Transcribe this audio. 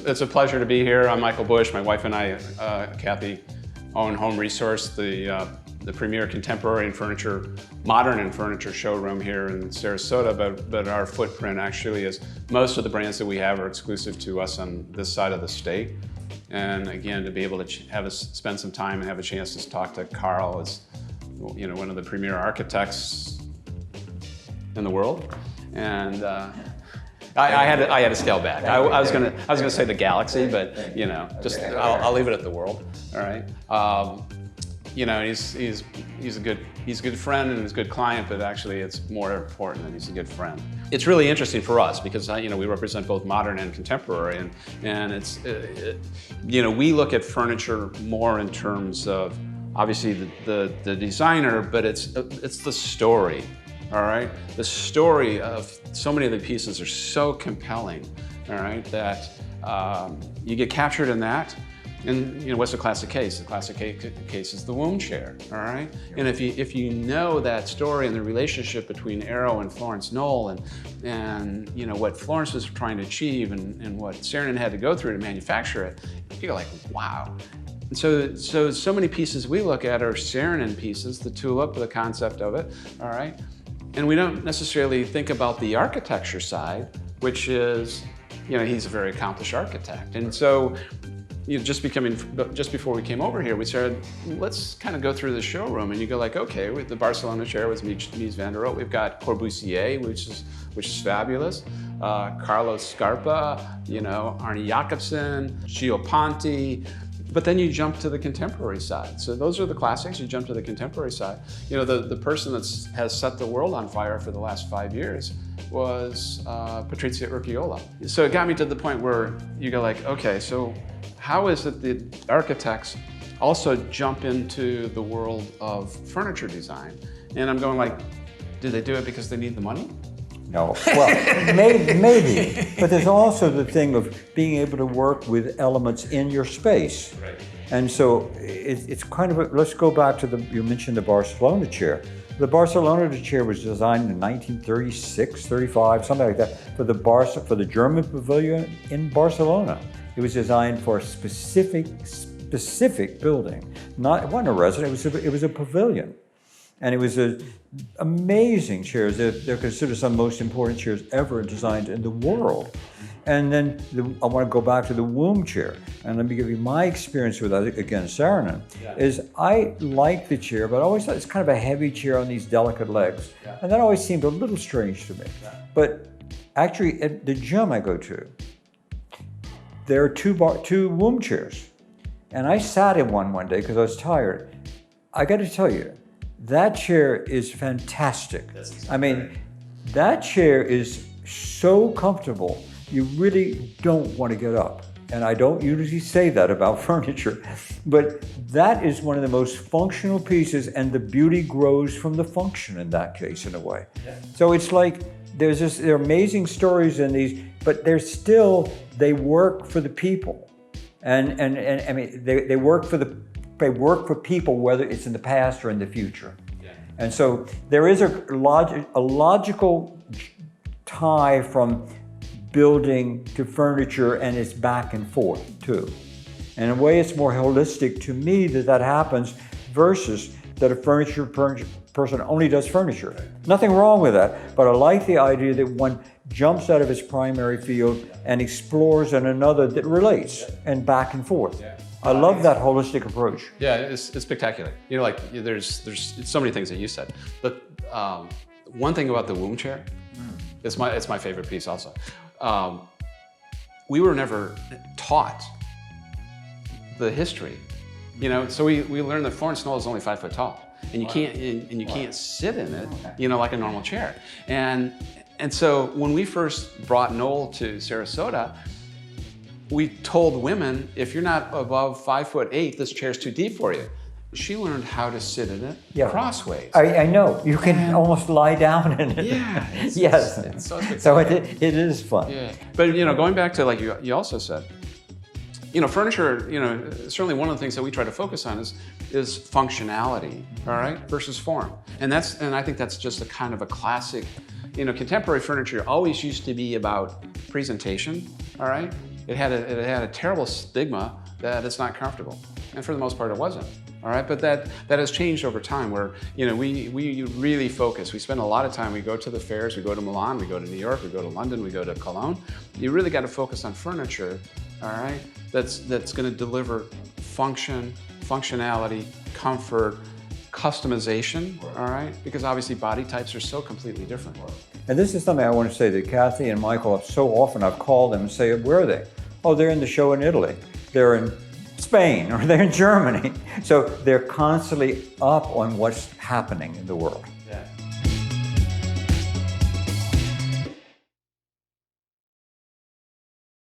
it's a pleasure to be here. I'm Michael Bush. My wife and I, Kathy, own Home Resource, the premier contemporary and furniture, modern and furniture showroom here in Sarasota, but our footprint actually is most of the brands that we have are exclusive to us on this side of the state. And again, to be able to have us spend some time and have a chance to talk to Carl is, you know, one of the premier architects in the world. And I had to scale back. I was gonna say the galaxy, but you know, just I'll leave it at the world. All right. You know, he's a good friend and he's a good client, but actually it's more important that he's a good friend. It's really interesting for us because you know, we represent both modern and contemporary, and it's you know, we look at furniture more in terms of obviously the designer, but it's the story. All right, the story of so many of the pieces are so compelling. All right, that you get captured in that. And you know, what's the classic case? The classic case is the womb chair, all right? And if you know that story and the relationship between Arrow and Florence Noel and you know, what Florence was trying to achieve and what Saarinen had to go through to manufacture it, you're like, wow. And so many pieces we look at are Saarinen pieces, the tulip, the concept of it, all right? And we don't necessarily think about the architecture side, which is, you know, he's a very accomplished architect. And so, you know, just before we came over here, we started, let's kind of go through the showroom, and you go like, okay, with the Barcelona Chair with Mies van der Rohe, we've got Corbusier, which is fabulous, Carlos Scarpa, you know, Arne Jacobsen, Gio Ponti. But then you jump to the contemporary side. So those are the classics. You jump to the contemporary side. You know, the person that has set the world on fire for the last 5 years was Patrizia Urquiola. So it got me to the point where you go like, okay, so how is it the architects also jump into the world of furniture design? And I'm going like, do they do it because they need the money? No, well, maybe, but there's also the thing of being able to work with elements in your space. Right. And so it's kind of, let's go back to you mentioned the Barcelona Chair. The Barcelona Chair was designed in 1936, 35, something like that, for the German pavilion in Barcelona. It was designed for a specific building. It wasn't a residence, it was a pavilion. And it was amazing chairs. They're considered some of the most important chairs ever designed in the world. And then I want to go back to the womb chair. And let me give you my experience with that, again, Saarinen, is I like the chair, but I always thought it's kind of a heavy chair on these delicate legs. Yeah. And that always seemed a little strange to me. Yeah. But actually, at the gym I go to, there are two womb chairs. And I sat in one day because I was tired. I got to tell you, that chair is fantastic. I mean, that chair is so comfortable, you really don't want to get up. And I don't usually say that about furniture, but that is one of the most functional pieces, and the beauty grows from the function in that case, in a way. Yeah. So it's like, there are amazing stories in these, but they work for the people. And I mean, they work for people, whether it's in the past or in the future. Yeah. And so there is a logical tie from building to furniture, and it's back and forth too. And in a way, it's more holistic to me that happens versus that a furniture person only does furniture. Right. Nothing wrong with that, but I like the idea that one jumps out of his primary field and explores in another that relates, and back and forth. Yeah. I love that holistic approach. Yeah, it's spectacular. You know, like there's so many things that you said, but one thing about the womb chair, it's my favorite piece also. We were never taught the history, you know. So we learned that Florence Noel is only 5 foot tall, and you can't sit in it, you know, like a normal chair. And so when we first brought Noel to Sarasota, we told women, if you're not above 5'8", this chair's too deep for you. She learned how to sit in it crossways. I know. You can almost lie down in it. Yeah. Yes. It's so it is fun. Yeah. But, you know, going back to, like you also said, you know, furniture, you know, certainly one of the things that we try to focus on is functionality, all right, versus form. And I think that's just a kind of a classic, you know, contemporary furniture always used to be about presentation, all right? it had a terrible stigma that it's not comfortable. And for the most part, it wasn't. All right, but that has changed over time where, you know, we really focus. We spend a lot of time, we go to the fairs, we go to Milan, we go to New York, we go to London, we go to Cologne. You really got to focus on furniture, all right, that's going to deliver function, functionality, comfort, customization, all right, because obviously body types are so completely different. And this is something I want to say that Kathy and Michael, so often I've called them and say, where are they? Oh, they're in the show in Italy. They're in Spain, or they're in Germany. So they're constantly up on what's happening in the world.